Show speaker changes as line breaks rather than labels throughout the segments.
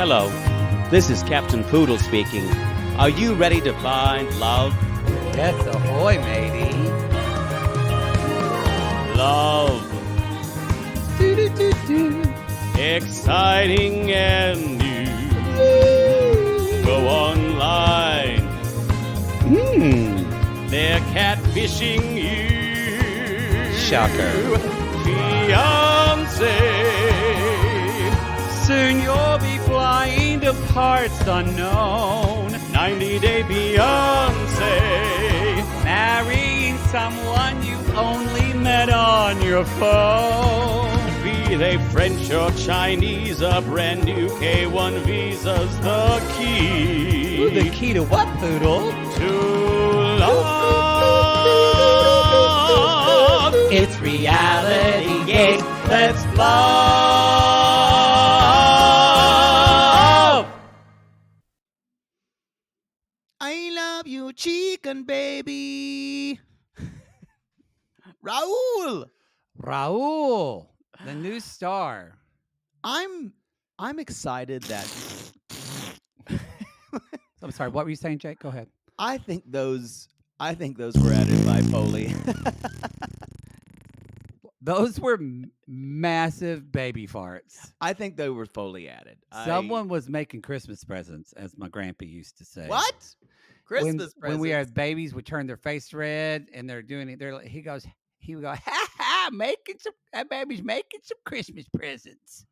Hello, this is Captain Poodle speaking. Are you ready to find love?
Yes, ahoy, matey.
Love.
Do-do-do-do.
Exciting and new. Go online. They're catfishing you.
Shocker.
Fiancé.
Soon you'll be flying to parts unknown.
90-day Fiancé.
Marrying someone you only met on your phone.
Be they French or Chinese, a brand new K1 visa's the key.
Ooh, the key to what, Poodle?
To love.
It's reality, yes, let's love.
I love you, chicken baby. Raul,
Raul, the new star.
I'm excited that
I'm sorry, what were you saying, Jake? Go ahead.
I think those were added by Foley.
Those were massive baby farts.
I think they were Foley added.
Someone was making Christmas presents, as my grandpa used to say.
What? Christmas presents.
When we had babies would turn their face red and they're doing it. He would go, ha ha, that baby's making some Christmas presents.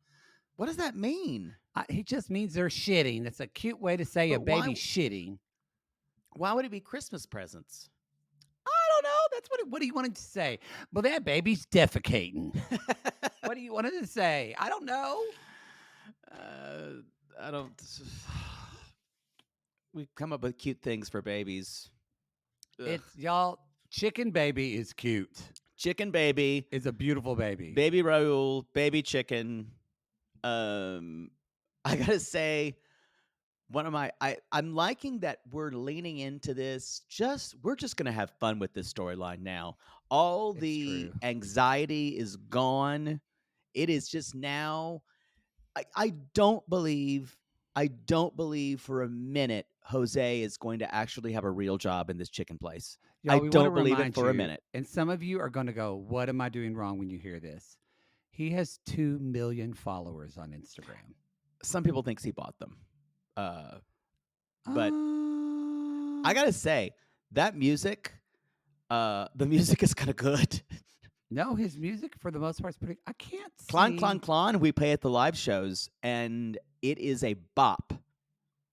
What does that mean?
He just means they're shitting. That's a cute way to say
But
a baby's shitting.
Why would it be Christmas presents?
I don't know. That's what do you want him to say? Well, that baby's defecating. What do you want him to say? I don't know.
I don't. We've come up with cute things for babies.
It's y'all. Chicken baby is cute.
Chicken baby
Is a beautiful baby.
Baby Raul, baby chicken. I gotta say, I'm liking that we're leaning into this. We're just gonna have fun with this storyline now. All the
true.
anxiety is gone. It is just now. I don't believe for a minute Jose is going to actually have a real job in this chicken place.
Y'all,
I
we
don't
wanna
believe it
remind
for a
you,
minute.
And some of you are going to go, what am I doing wrong when you hear this? He has 2 million followers on Instagram.
Some people think he bought them. But
I
I gotta say, that music, the music is kind of good.
No, his music for the most part is pretty. I can't see.
Klon, Klon, Klon, we play at the live shows, and it is a bop.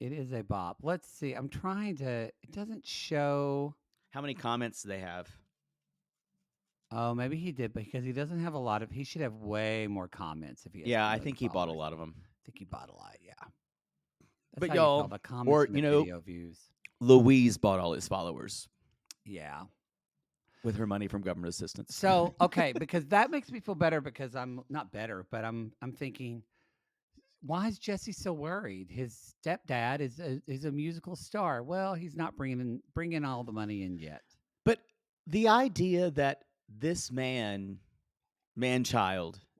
It is a bop. Let's see. I'm trying to. It doesn't show.
How many comments do they have?
Oh, maybe he did because he doesn't have a lot of. He should have way more comments if he. Has
Yeah,
2
I
million
think he bought a
followers.
lot of them.
I think he bought a lot. Yeah. That's
But
how you tell
y'all,
the comments
or,
and the
you know-
video views.
Louise bought all his followers
Yeah.
with her money from government assistance.
So okay, because that makes me feel better because I'm not better, but I'm thinking, why is Jesse so worried? His stepdad is a musical star. Well, he's not bringing all the money in yet.
But the idea that this man-child,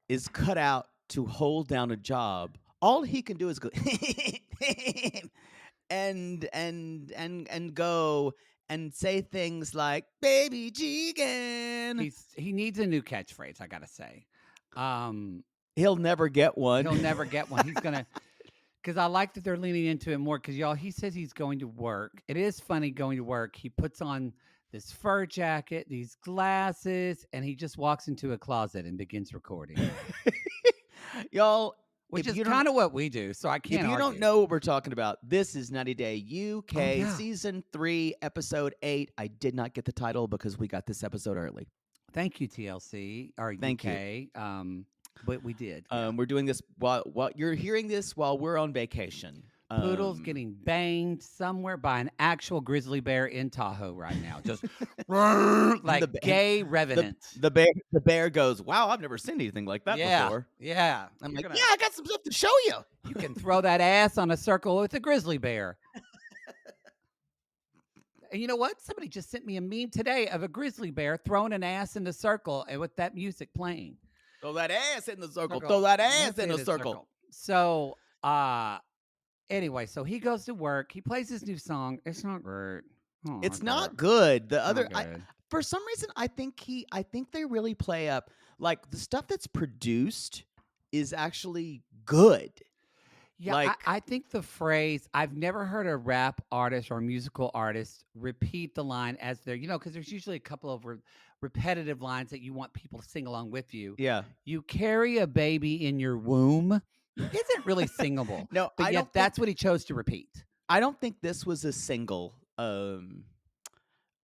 is cut out to hold down a job, all he can do is go and go and say things like "baby chicken."
He needs a new catchphrase, I gotta say.
He'll never get one.
He'll never get one. He's gonna because I like that they're leaning into it more because y'all, he says he's going to work. It is funny going to work. He puts on this fur jacket, these glasses, and he just walks into a closet and begins recording.
Y'all,
Which
if
is
you don't-
kind of what we do, so I can't
if you don't
argue.
know what we're talking about, this is 90 Day UK,
yeah.
Season 3, Episode 8. I did not get the title because we got this episode early.
Thank you, TLC or
Thank you.
UK. But we did. Yeah.
We're doing this while you're hearing this while we're on vacation.
Poodle's getting banged somewhere by an actual grizzly bear in Tahoe right now. Just like
The ba-
gay revenant.
The bear goes, "Wow, I've never seen anything like that before."
Yeah.
I'm
You're
like,
gonna-
"Yeah, I got some stuff to show you."
You can throw that ass on a circle with a grizzly bear. And you know what? Somebody just sent me a meme today of a grizzly bear throwing an ass in the circle and with that music playing.
Throw that ass in the circle.
Circle.
Throw that
Let's
ass in
say
the
it
circle.
So Anyway, so he goes to work. He plays his new song. It's not great. Oh,
It's
not
not good. The
Not
other,
good.
for some reason, I think they really play up like the stuff that's produced is actually good.
Yeah,
Like,
I think the phrase, I've never heard a rap artist or musical artist repeat the line as their, because there's usually a couple of repetitive lines that you want people to sing along with you.
yeah.
You carry a baby in your womb isn't really singable,
No,
but yet that's what he chose to repeat.
I don't think this was a single.
He was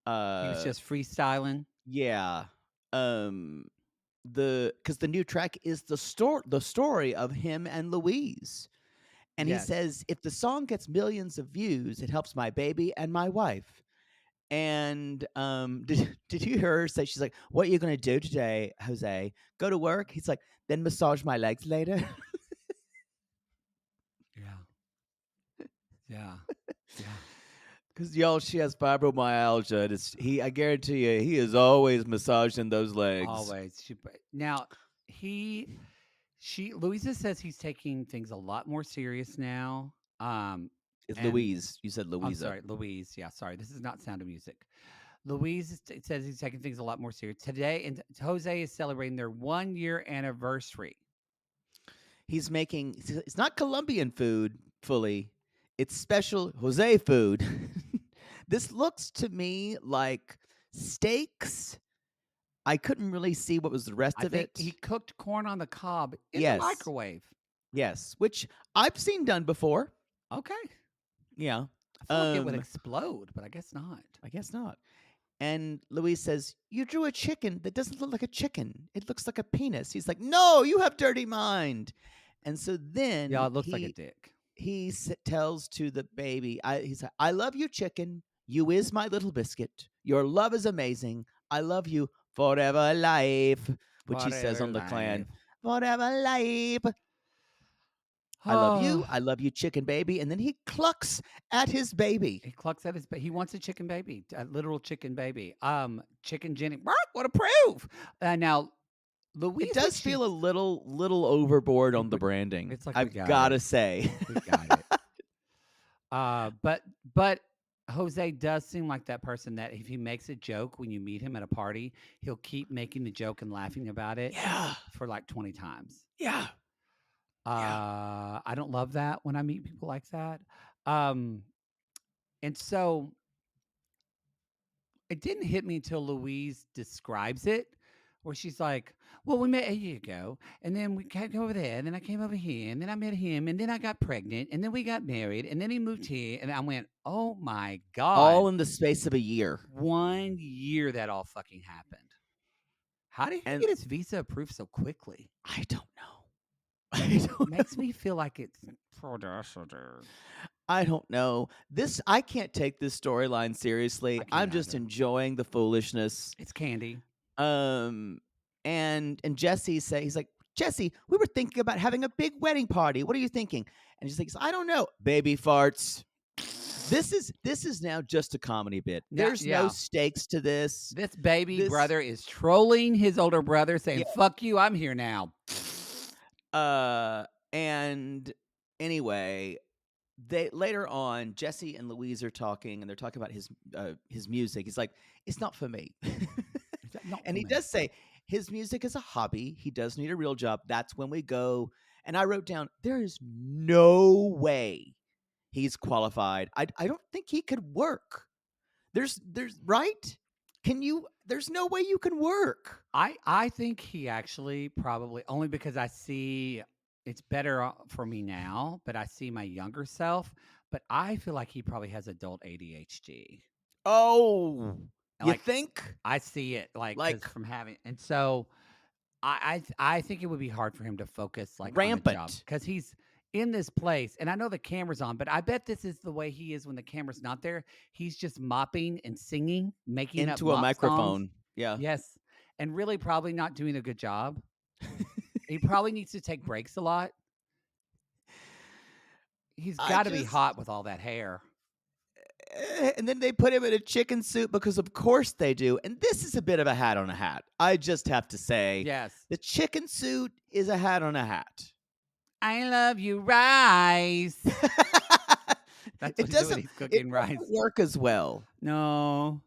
Uh,
just freestyling.
yeah. Um, because the new track is the story of him and Louise. And he
Yes.
says, if the song gets millions of views, it helps my baby and my wife. And did you hear her say, she's like, what are you going to do today, Jose? Go to work? He's like, then massage my legs later.
Yeah. Yeah. Yeah.
Because y'all, she has fibromyalgia. And I guarantee you, he is always massaging those legs.
Always. Now, Louisa says he's taking things a lot more serious now.
It's
And
Louise. You said
I'm
Louisa.
sorry, Louise. Yeah, sorry. This is not Sound of Music. Louise says he's taking things a lot more serious today, and Jose is celebrating their 1-year anniversary.
He's making, it's not Colombian food fully. It's special Jose food. This looks to me like steaks. I couldn't really see what was the rest
I
of
think
it.
he cooked corn on the cob in
Yes.
the microwave.
Yes, which I've seen done before.
Okay.
Yeah.
I feel like it would explode, but I guess not.
I guess not. And Louise says, you drew a chicken that doesn't look like a chicken. It looks like a penis. He's like, no, you have dirty mind. And so then
Yeah, it looks like a dick.
He tells to the baby, he's like, I love you, chicken. You is my little biscuit. Your love is amazing. I love you forever life, which he says on the clan. Forever life. I love you. I love you, chicken baby. And then he clucks at his baby.
He clucks at his baby. He wants a chicken baby, a literal chicken baby. Chicken Jenny. What a proof. Now, Louise.
It does feel a little overboard on the branding.
It's like,
I've got to say.
We've got it. But Jose does seem like that person that if he makes a joke when you meet him at a party, he'll keep making the joke and laughing about it for like 20 times.
Yeah.
I don't love that when I meet people like that. And so it didn't hit me until Louise describes it, where she's like, well, we met a year ago, and then we came over there, and then I came over here, and then I met him, and then I got pregnant, and then we got married, and then he moved here, and I went, oh my God.
All in the space of a year.
1 year that all fucking happened. How did he get his visa approved so quickly?
I don't know.
It makes me feel like it's
I don't know. I can't take this storyline seriously. I'm just enjoying the foolishness.
It's candy.
And Jesse he's like, Jesse, we were thinking about having a big wedding party. What are you thinking? And she's like, I don't know. Baby farts. This is now just a comedy bit. There's no stakes to this.
This baby brother is trolling his older brother, saying, fuck you, I'm here now.
And anyway, later on, Jesse and Louise are talking, and they're talking about his music. He's like, it's not for me. And he does say his music is a hobby. He does need a real job. That's when we go. And I wrote down, there is no way he's qualified. I don't think he could work. There's right? There's no way you can work.
I think he actually probably, only because I see it's better for me now, but I see my younger self, but I feel like he probably has adult ADHD.
Oh, you think?
I see it like from having, and so I think it would be hard for him to focus
rampant
because he's in this place, and I know the camera's on, but I bet this is the way he is when the camera's not there. He's just mopping and singing, making
into
up
a microphone.
Songs.
Yeah.
Yes, and really probably not doing a good job. He probably needs to take breaks a lot. He's got to be hot with all that hair.
And then they put him in a chicken suit because of course they do. And this is a bit of a hat on a hat. I just have to say,
yes,
the chicken suit is a hat on a hat.
I love you, rice. That's
It
what he's doing.
doesn't.
He's
It
cooking rice.
doesn't work as well.
No,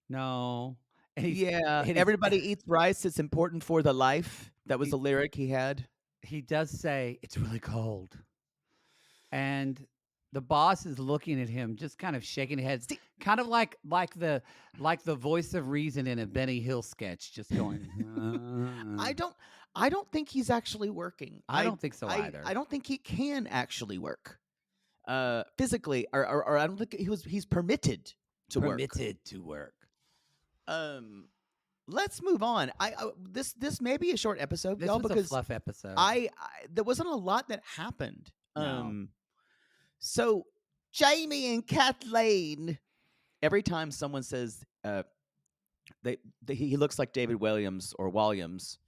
no. And
Yeah,
and he's
everybody eats rice. It's important for the life. That was
he,
the lyric he had.
he does say it's really cold, and the boss is looking at him, just kind of shaking his head,
See,
kind of like the voice of reason in a Benny Hill sketch, just going.
I don't. I don't think he's actually working.
I don't think so either.
I don't think he can actually work. Physically, or I don't think he's permitted to work.
Permitted to work.
Let's move on. This may be a short episode,
This
y'all,
was a
because
fluff episode.
I there wasn't a lot that happened.
No.
So Jamie and Kathleen. Every time someone says he looks like David Williams or Williams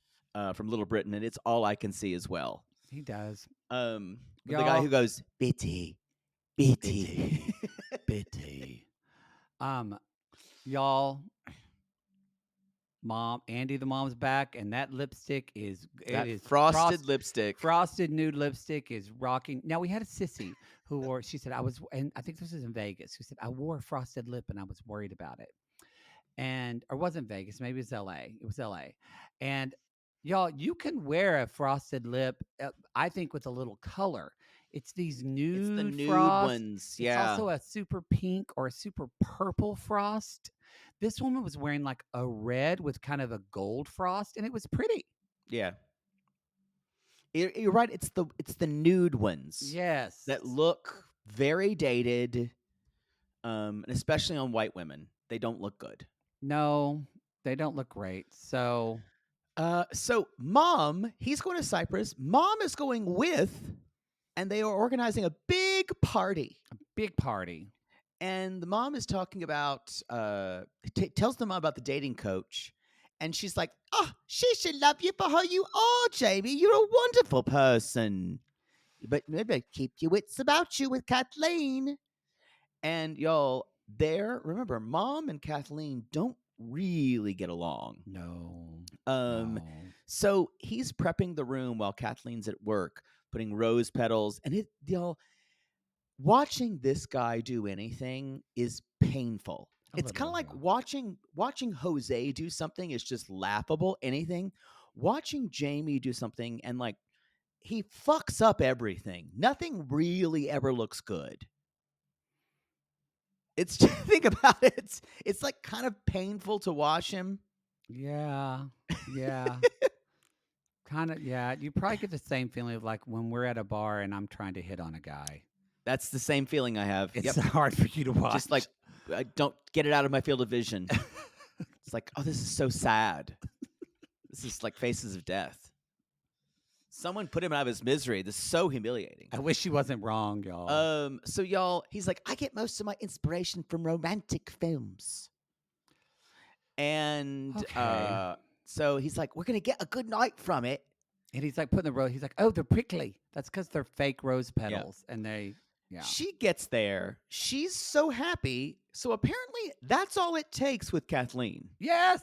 from Little Britain, and it's all I can see as well.
He does.
The guy who goes Bitty, Bitty,
Bitty. Y'all, Andy the mom's back, and that lipstick is
frosted lipstick.
Frosted nude lipstick is rocking. Now we had a sissy who wore. She said and I think this was in Vegas. Who said I wore a frosted lip and I was worried about it. Or wasn't Vegas? Maybe it's L.A. It was L.A. And y'all, you can wear a frosted lip. I think with a little color. It's these nude.
It's the nude
frost.
ones. Yeah.
It's also a super pink or a super purple frost. This woman was wearing like a red with kind of a gold frost, and it was pretty.
Yeah. You're right. It's the nude ones.
Yes.
That look very dated, and especially on white women. They don't look good.
No, they don't look great. So
Mom, he's going to Cyprus. Mom is going with, and they are organizing a big party.
A big party.
And the mom is talking about, tells the mom about the dating coach. And she's like, oh, she should love you for who you are, Jamie. You're a wonderful person. But maybe keep your wits about you with Kathleen. And y'all, remember, Mom and Kathleen don't really get along.
No.
So he's prepping the room while Kathleen's at work, putting rose petals. And y'all, watching this guy do anything is painful. It's kind of like watching Jose do something is just laughable. Anything. Watching Jamie do something and like he fucks up everything. Nothing really ever looks good. It's think about it. It's like kind of painful to watch him.
Yeah. Kind of. Yeah. You probably get the same feeling of like when we're at a bar and I'm trying to hit on a guy.
That's the same feeling I have.
It's hard for you to watch.
Just like I don't get it out of my field of vision. It's like, oh, this is so sad. This is like Faces of Death. Someone put him out of his misery. This is so humiliating.
I wish he wasn't wrong, y'all.
So y'all, he's like, I get most of my inspiration from romantic films. And so he's like, we're gonna get a good night from it.
And he's like putting the rose. He's like, oh, they're prickly. That's because they're fake rose petals, and they. Yeah.
She gets there. She's so happy. So apparently that's all it takes with Kathleen.
Yes.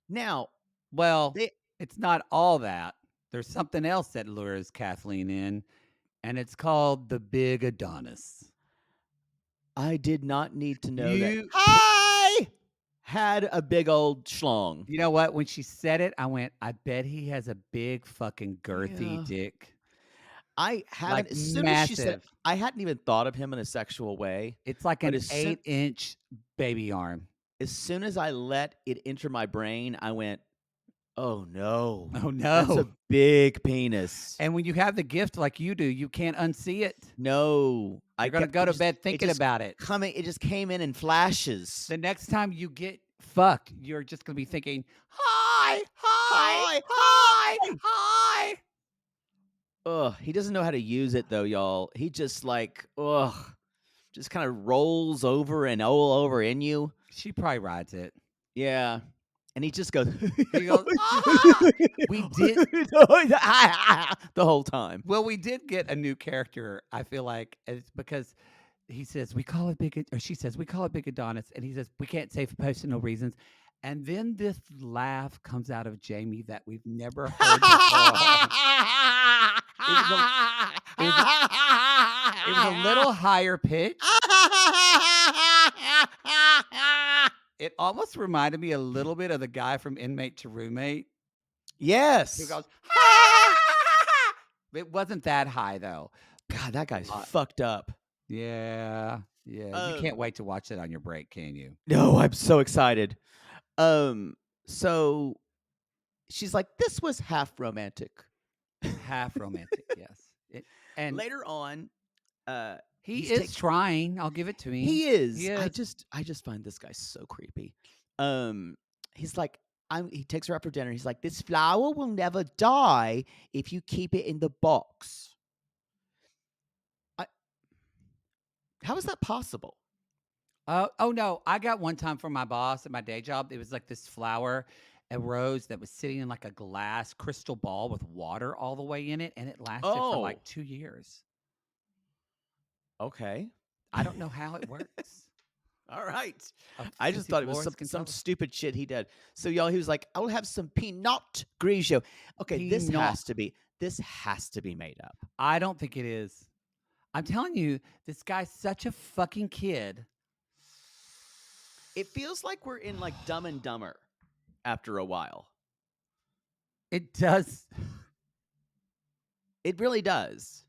Now,
well, it's not all that. There's something else that lures Kathleen in, and it's called the Big Adonis.
I did not need to know that. I had a big old schlong.
You know what? When she said it, I went, I bet he has a big fucking girthy dick.
I haven't,
like
as soon
massive.
As she said, I hadn't even thought of him in a sexual way.
It's like an 8-inch baby arm.
As soon as I let it enter my brain, I went, oh no.
Oh no.
That's a big penis.
And when you have the gift like you do, you can't unsee it.
No.
You're going to go to bed thinking about it.
It just came in flashes.
The next time you get fucked, you're just going to be thinking, hi.
Ugh, he doesn't know how to use it though, y'all. He just just kind of rolls over and all over in you.
She probably rides it.
Yeah. And he just goes,
he goes ah! We did
the whole time.
Well, we did get a new character, I feel like, because he says, she says, we call it Big Adonis. And he says, we can't say for personal reasons. And then this laugh comes out of Jamie that we've never heard before. It was a little higher pitch. It almost reminded me a little bit of the guy from Inmate to Roommate who
Yes.
goes, it wasn't that high though.
God, that guy's
lot.
fucked up.
Yeah. You can't wait to watch it on your break, can you?
No, I'm so excited. So she's like, this was half romantic.
Half romantic, yes. And
Later on,
he
he's
is
take-
trying. I'll give it to him.
he is.
He
I
is.
just find this guy so creepy. He's like, he takes her out for dinner. He's like, this flower will never die if you keep it in the box. How is that possible?
Oh no, I got one time from my boss at my day job. It was like this flower, a rose that was sitting in like a glass crystal ball with water all the way in it, and it lasted for like 2 years.
Okay.
I don't know how it works.
All right. I just thought it was some stupid shit he did. So y'all, he was like, I'll have some Pinot Grigio. Okay, this has to be made up.
I don't think it is. I'm telling you, this guy's such a fucking kid.
It feels like we're in like Dumb and Dumber after a while.
It does.
It really does.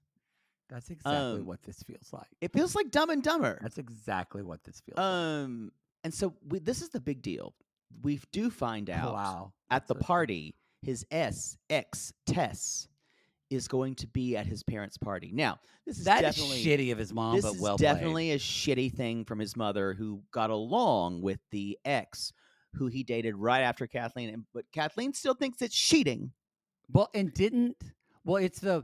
That's exactly what this feels like.
It feels like Dumb and Dumber.
That's exactly what this feels like.
And so this is the big deal. We do find out at the
That's
party, his ex Tess is going to be at his parents' party. Now, this is definitely
shitty of his mom, but well
played. Definitely a shitty thing from his mother, who got along with the ex who he dated right after Kathleen, but Kathleen still thinks it's cheating.
Well, and it's the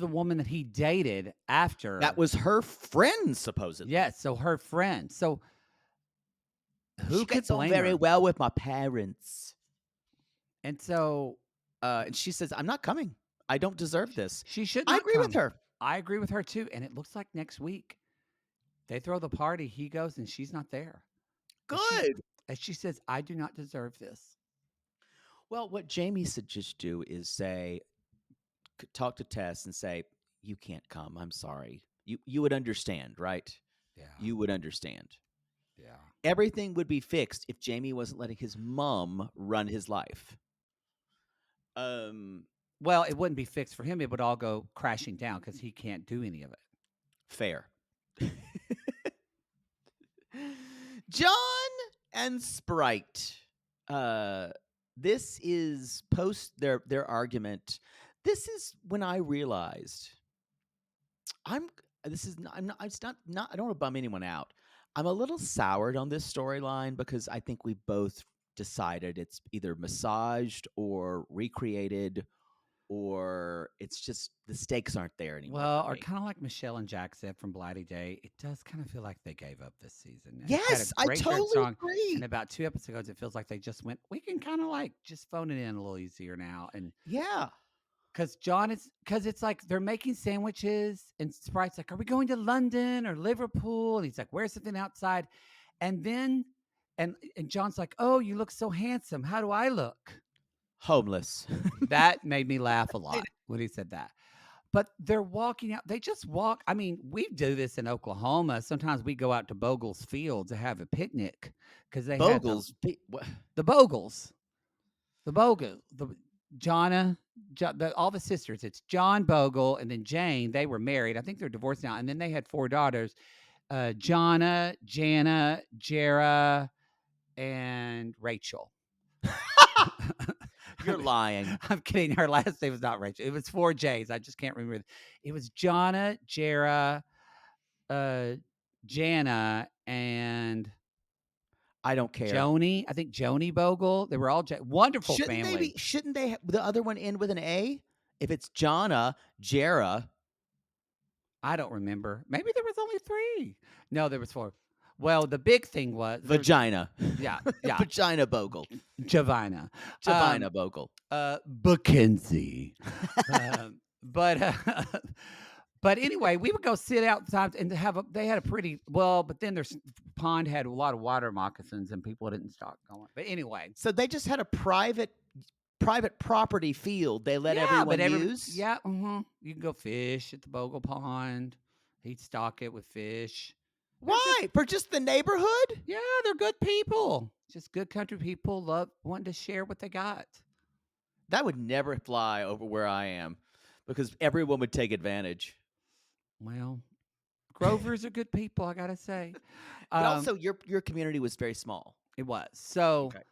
woman that he dated after.
That was her friend, supposedly.
Yes, so her friend. So who
she
could
gets on
blame
very
her?
well with my parents.
And so
and she says, I'm not coming. I don't deserve this.
she should
I
not
agree with
come.
her.
I agree with her too. And it looks like next week they throw the party. He goes and she's not there.
Good.
And she says, I do not deserve this.
Well, what Jamie should just do is talk to Tess and say, you can't come. I'm sorry. You would understand, right?
Yeah.
You would understand.
Yeah.
Everything would be fixed if Jamie wasn't letting his mom run his life.
Well, it wouldn't be fixed for him. It would all go crashing down because he can't do any of it.
Fair. John and Sprite. This is post their argument. This is when I realized I don't want to bum anyone out. I'm a little soured on this storyline because I think we both decided it's either massaged or recreated, or it's just the stakes aren't there anymore.
Well, or kind of like Michelle and Jack said from Blighty Day, it does kind of feel like they gave up this season. And
yes, I totally agree.
And about 2 episodes, it feels like they just went, we can kind of like just phone it in a little easier now. And
yeah.
Because it's like they're making sandwiches and Sprite's like, are we going to London or Liverpool? And he's like, where's something outside? And then, and John's like, oh, you look so handsome. How do I look?
Homeless.
That made me laugh a lot when he said that. But they're walking out. They just walk. I mean, we do this in Oklahoma. Sometimes we go out to Bogle's Field to have a picnic because they have the Bogles. All the sisters. It's John Bogle and then Jane. They were married. I think they're divorced now. And then they had 4 daughters, Jonna, Jana, Jera, and Rachel.
You're lying.
I'm kidding. Her last name was not Rachel. It was 4 J's. I just can't remember. It was Jonna, Jera, Jana, and
I don't care.
Joni. I think Joni Bogle. They were all wonderful family.
Shouldn't they? The other one end with an A? If it's Jonna, Jera.
I don't remember. Maybe there was only 3. No, there was 4. Well, the big thing was
vagina.
Yeah.
Vagina Bogle.
Javina
Bogle.
Mackenzie. But anyway, we would go sit outside and they had a pretty but then their pond had a lot of water moccasins and people didn't start going. But anyway,
so they just had a private property field they let everyone use.
Yeah, you can go fish at the Bogle Pond. He'd stock it with fish.
Why? For just the neighborhood?
Yeah, they're good people. Just good country people love wanting to share what they got.
That would never fly over where I am because everyone would take advantage.
Well, Grovers are good people, I gotta say.
But also, your community was very small.
It was so.
Okay.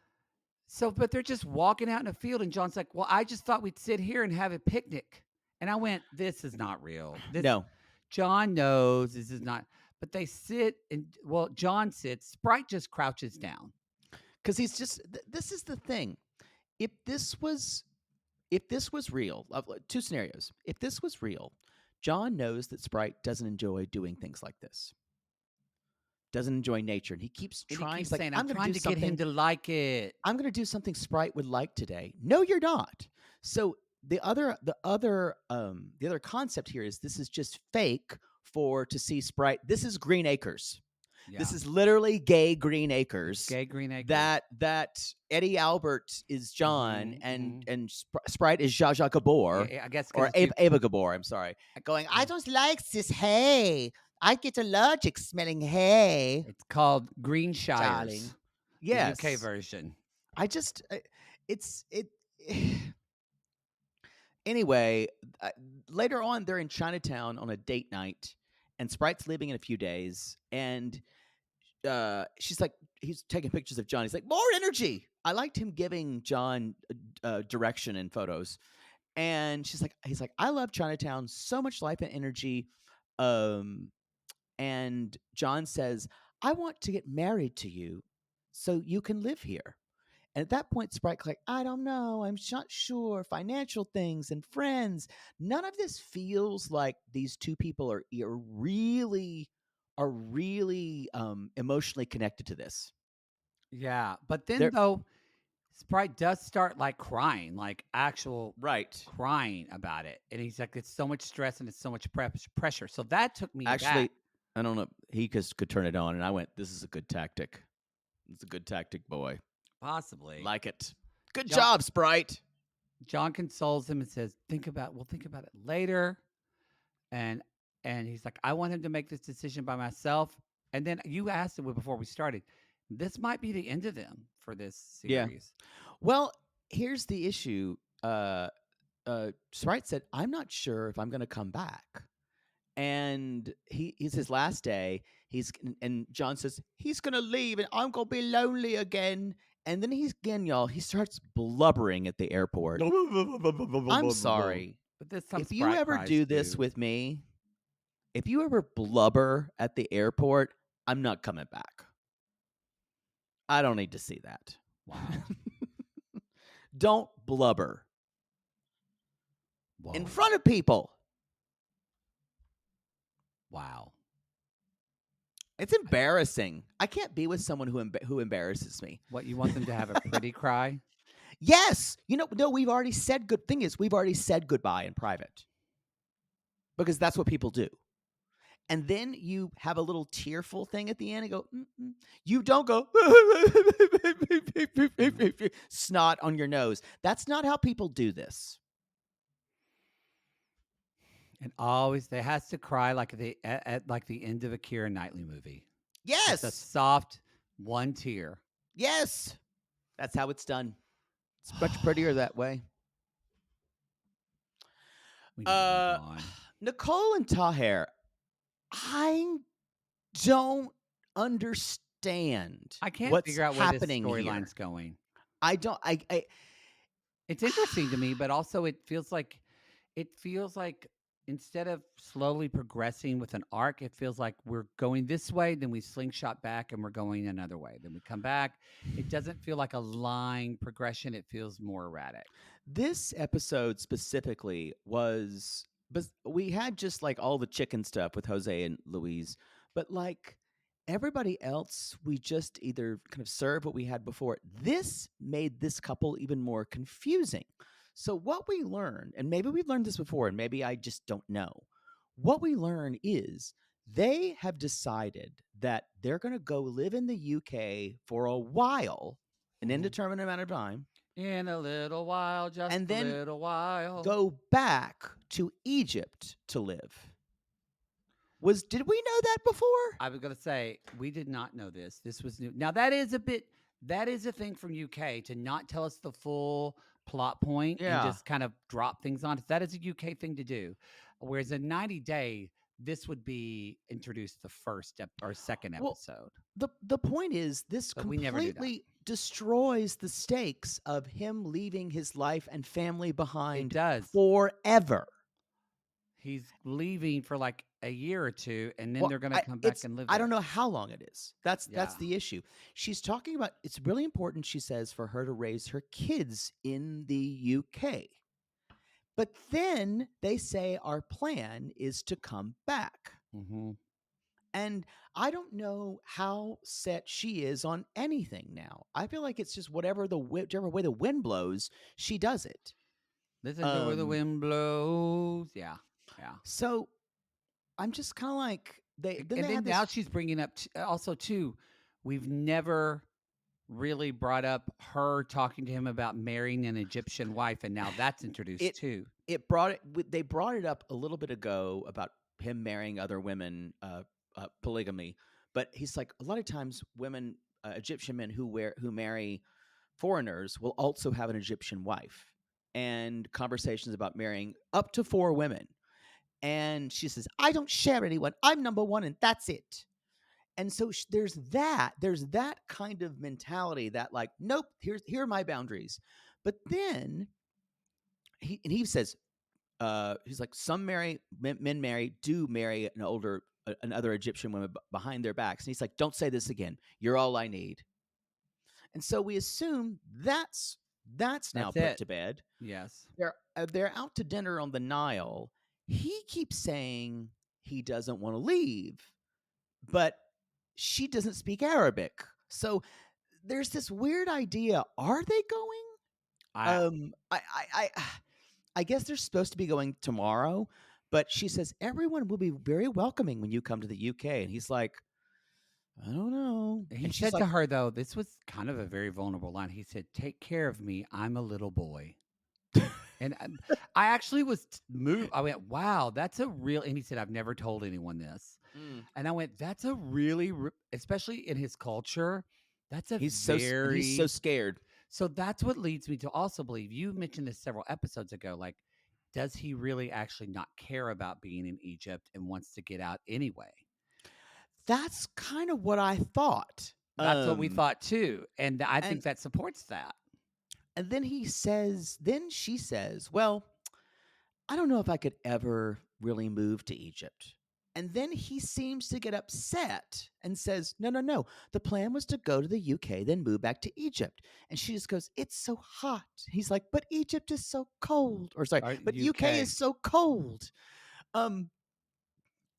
So, but they're just walking out in a field, and John's like, "Well, I just thought we'd sit here and have a picnic." And I went, "This is not real. This
No,
John knows this is not." But they sit and John sits. Sprite just crouches down.
because he's just. This is the thing. If this was real, two scenarios. If this was real, John knows that Sprite doesn't enjoy doing things like this. Doesn't enjoy nature, and he keeps
And
trying.
he keeps
He's like,
saying,
I'm
"I'm
going to
trying
do
to get him
something.
to like it."
I'm going to do something Sprite would like today. No, you're not. So the other concept here is this is just fake to see Sprite. This is Green Acres.
Yeah,
This is literally gay Green Acres.
gay Green Acres.
That Eddie Albert is John
Mhm,
and
mhm.
and Sprite is Zsa Zsa Gabor
Yeah, I guess
or
'cause it's
Ava Gabor. I'm sorry. Going, I
yeah.
don't like this hay. I get allergic smelling hay,
It's called Green
darling.
Shires, the UK
Yes.
version.
I just it's it anyway, later on they're in Chinatown on a date night and Sprite's leaving in a few days and she's like he's taking pictures of John. He's like, "More energy." I liked him giving John direction in photos. And he's like, "I love Chinatown, so much life and energy." Um and John says, "I want to get married to you so you can live here." And at that point, Sprite's like, "I don't know. I'm not sure. Financial things and friends. None of this feels like these two people are really emotionally connected to this."
Yeah, but then
They're
though, Sprite does start like crying, like actual
right.
crying about it, and he's like, "It's so much stress and it's so much pressure." So that took me
Actually,
back.
I don't know. He could turn it on, and I went, "This is a good tactic. It's a good tactic, boy.
Possibly,
Like it. Good
John,
job, Sprite."
John consoles him and says, We'll think about it later." And he's like, "I want him to make this decision by myself." And then you asked him before we started, this might be the end of them for this
Yeah.
series.
Well, here's the issue. Sprite said, "I'm not sure if I'm going to come back." And he's his last day. And John says he's gonna leave, and I'm gonna be lonely again. And then he starts blubbering at the airport. I'm sorry.
But this time
If you
Sprite
ever
cries
do this
too.
with me, if you ever blubber at the airport, I'm not coming back. I don't need to see that.
Wow.
Don't blubber in
Whoa.
front of people.
Wow.
It's embarrassing. I can't be with someone who embarrasses me.
What, you want them to have a pretty cry?
Yes. No, we've already said we've already said goodbye in private. Because that's what people do. And then you have a little tearful thing at the end and go, mm-mm. You don't go snot on your nose. That's not how people do this.
And always they has to cry like at like the end of a Keira Knightley movie. Just a
Yes.
soft one tear.
Yes. That's how it's done. It's much prettier that way.
We need to move on.
Nicole and Taher, I don't understand
I can't
what's
figure out where this
happening here.
storyline's going.
I don't.
It's interesting to me, but also it feels like instead of slowly progressing with an arc, it feels like we're going this way, then we slingshot back and we're going another way. Then we come back. It doesn't feel like a line progression. It feels more erratic.
This episode specifically was, but we had just like all the chicken stuff with Jose and Louise, but like everybody else, we just either kind of served what we had before. This made this couple even more confusing. So what we learned, and maybe we've learned this before, and maybe I just don't know. What we learn is they have decided that they're going to go live in the UK for a while, an
Mhm.
indeterminate amount of time,
In a little while, just
and
a
then
little while.
go back to Egypt to live. Did we know that before?
I was going to say we did not know this. This was new. Now that is a thing from UK to not tell us the full plot point and
Yeah.
just kind of drop things on us. That is a UK thing to do. Whereas in 90 Day, this would be introduced the first or second
Well,
episode.
the point is, this
But we never do that.
completely destroys the stakes of him leaving his life and family
It
behind
does.
forever.
He's leaving for like a year or two, and then
Well,
they're going to come back and live
I
there.
don't know how long it is. That's
Yeah.
the issue. She's talking about it's really important, she says, for her to raise her kids in the UK. But then they say our plan is to come back.
Mm-hmm.
And I don't know how set she is on anything now. I feel like it's just whichever way the wind blows, she does it.
Listen to where the wind blows. Yeah. Yeah.
So I'm just kind of like
And then
have
now
this.
she's bringing up also too. We've never really brought up her talking to him about marrying an Egyptian wife, and now that's introduced too.
They brought it up a little bit ago about him marrying other women, polygamy. But he's like, a lot of times women, Egyptian men who marry foreigners will also have an Egyptian wife, and conversations about marrying up to 4 women. And she says, I don't share anyone. I'm number one, and that's it. And so there's that kind of mentality that, like, nope, here are my boundaries. But then he says, he's like, some men do marry another Egyptian woman behind their backs. And he's like, don't say this again. You're all I need. And so we assume that's now put
it.
to bed.
Yes.
They're out to dinner on the Nile. He keeps saying he doesn't want to leave, but she doesn't speak Arabic. So there's this weird idea. Are they going? I guess they're supposed to be going tomorrow, but she says everyone will be very welcoming when you come to the UK. And he's like, I don't know.
He
And
said
she's like,
to her, though, this was kind of a very vulnerable line. He said, take care of me. I'm a little boy. And I actually was moved. I went, wow, that's a real. And he said, I've never told anyone this. And I went, that's a really, especially in his culture, that's a
he's so scared.
So that's what leads me to also believe, you mentioned this several episodes ago, like, does he really actually not care about being in Egypt and wants to get out anyway?
That's kind of what I thought.
That's what we thought too. And I think that supports that.
And then she says, well, I don't know if I could ever really move to Egypt. And then he seems to get upset and says, no. The plan was to go to the UK, then move back to Egypt. And she just goes, it's so hot. He's like, but Egypt is so cold. Or sorry, but UK is so cold. And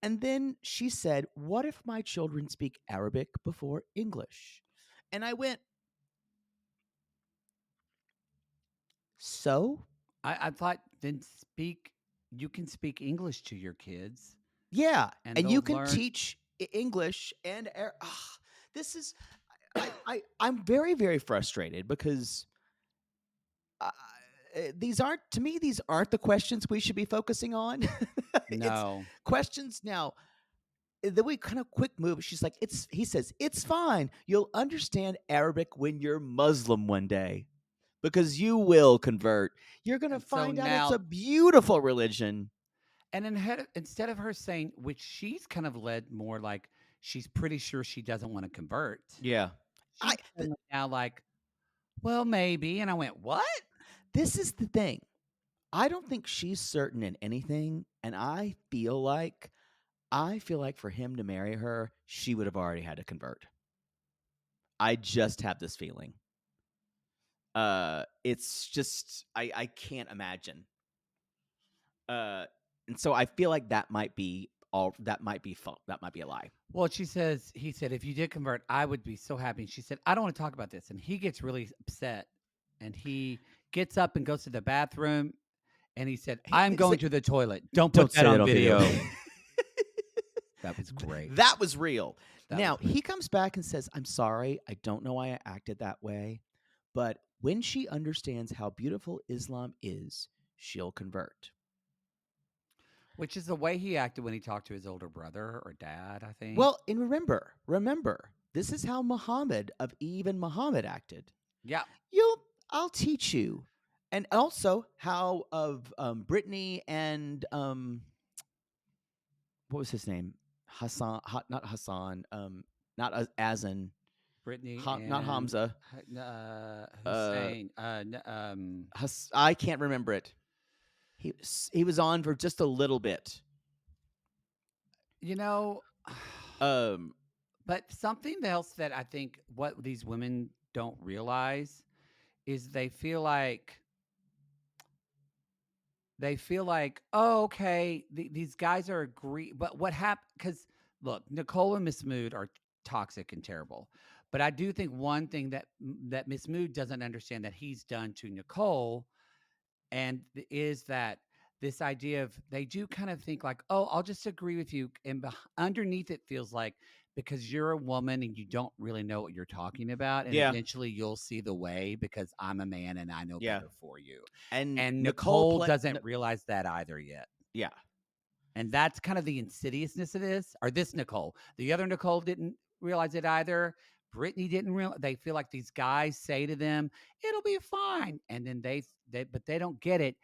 then she said, what if my children speak Arabic before English? And I went, so?
I thought then you can speak English to your kids.
Yeah, and you can
learn.
teach English and this is I'm very, very frustrated because these aren't the questions we should be focusing on.
No.
Questions now. The way kind of quick move. She's like, he says, it's fine. You'll understand Arabic when you're Muslim one day, because you will convert. You're going to find out it's a beautiful religion.
And then instead of her saying, which she's kind of led more like she's pretty sure she doesn't want to convert.
Yeah.
She's now like, well, maybe. And I went, what?
This is the thing. I don't think she's certain in anything. And I feel like for him to marry her, she would have already had to convert. I just have this feeling. It's just, I can't imagine. And so I feel like that might be that might be a lie.
Well, he said, if you did convert, I would be so happy. And she said, I don't want to talk about this. And he gets really upset. And he gets up and goes to the bathroom. And he said, I'm going to the toilet. Don't put that on video. That was great.
That was real. Now, he comes back and says, I'm sorry. I don't know why I acted that way. But when she understands how beautiful Islam is, she'll convert.
Which is the way he acted when he talked to his older brother or dad, I think.
Well, and remember, this is how Muhammad acted.
yeah.
I'll teach you. And also how of Brittany and what was his name? Not Hassan, not Azan,
Brittany
not Hamza.
Hussein.
I can't remember it. He was on for just a little bit.
You know, but something else that I think what these women don't realize is they feel like, oh, okay, these guys are but what happened? Because look, Nicole and Miss Mood are toxic and terrible. But I do think one thing that Miss Mood doesn't understand that he's done to Nicole, and is that this idea of they do kind of think like, oh, I'll just agree with you, and underneath it feels like because you're a woman and you don't really know what you're talking about, and
Yeah.
eventually you'll see the way because I'm a man and I know
Yeah.
better for you.
And
Nicole doesn't realize that either yet.
Yeah.
And that's kind of the insidiousness of this, or this Nicole. The other Nicole didn't realize it either. Brittany didn't realize. They feel like these guys say to them, it'll be fine. And then but they don't get it.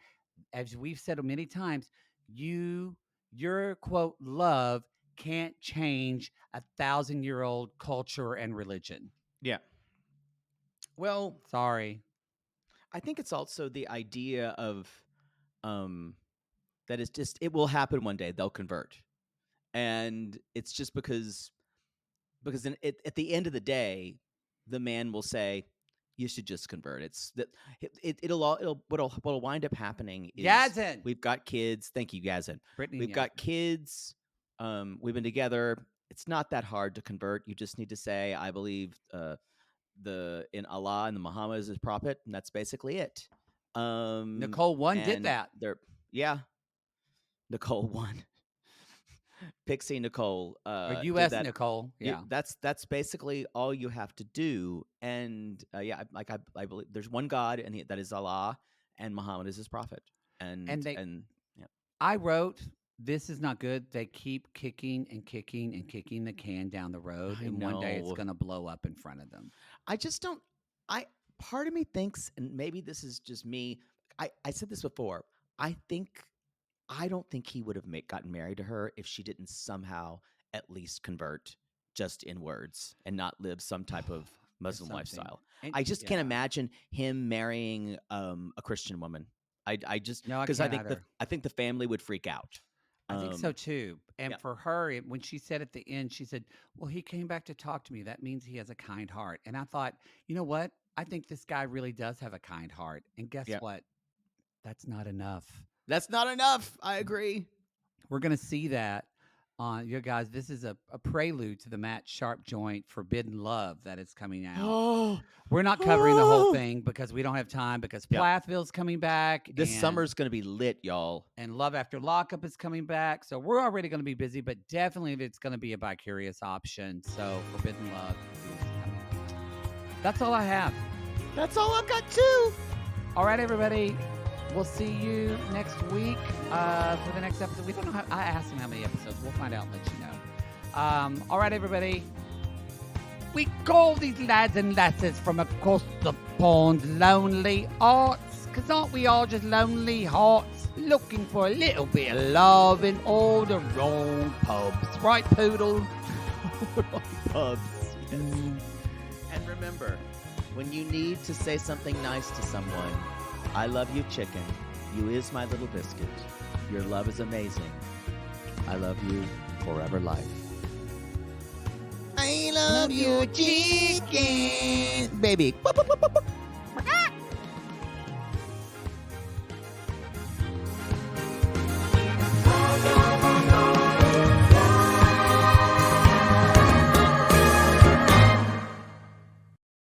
As we've said many times, your quote, love can't change 1,000-year-old culture and religion.
Yeah. Well,
sorry.
I think it's also the idea of that is just, it will happen one day. They'll convert. And it's just because then at the end of the day, the man will say, you should just convert. It's that what'll wind up happening is
Yazin.
We've got kids. Thank you, Yazin.
Brittany,
we've got kids. We've been together. It's not that hard to convert. You just need to say, I believe in Allah and the Muhammad is his prophet, and that's basically it.
Nicole 1 did that.
Yeah. Nicole 1. Pixie Nicole,
or U.S. Nicole, yeah.
That's basically all you have to do, and I believe there's one God, and that is Allah, and Muhammad is his prophet, and yeah.
I wrote, this is not good. They keep kicking and kicking and kicking the can down the road, and one day it's going to blow up in front of them.
I just don't. Part of me thinks, and maybe this is just me. I said this before. I don't think he would have gotten married to her if she didn't somehow at least convert just in words and not live some type of Muslim lifestyle. I just can't imagine him marrying a Christian woman. I just because I think the family would freak out.
I think so too. And for her, when she said at the end, she said, well, he came back to talk to me. That means he has a kind heart. And I thought, you know what? I think this guy really does have a kind heart. And guess what? That's not enough.
That's not enough. I agree.
We're going to see that on you guys. This is a prelude to the Matt Sharp joint Forbidden Love that is coming out. We're not covering the whole thing because we don't have time because Plathville's coming back.
This summer's going to be lit, y'all.
And Love After Lockup is coming back. So we're already going to be busy, but definitely it's going to be a bi-curious option. So Forbidden Love is coming. That's all I have.
That's all I've got too.
All right, everybody. We'll see you next week for the next episode. We don't know I asked him how many episodes. We'll find out and let you know. All right, everybody. We call these lads and lasses from across the pond lonely hearts. Because aren't we all just lonely hearts looking for a little bit of love in all the wrong pubs? Right, Poodle?
Pubs. Yes. And remember, when you need to say something nice to someone, I love you, chicken. You is my little biscuit. Your love is amazing. I love you forever life. I love you, chicken. Baby.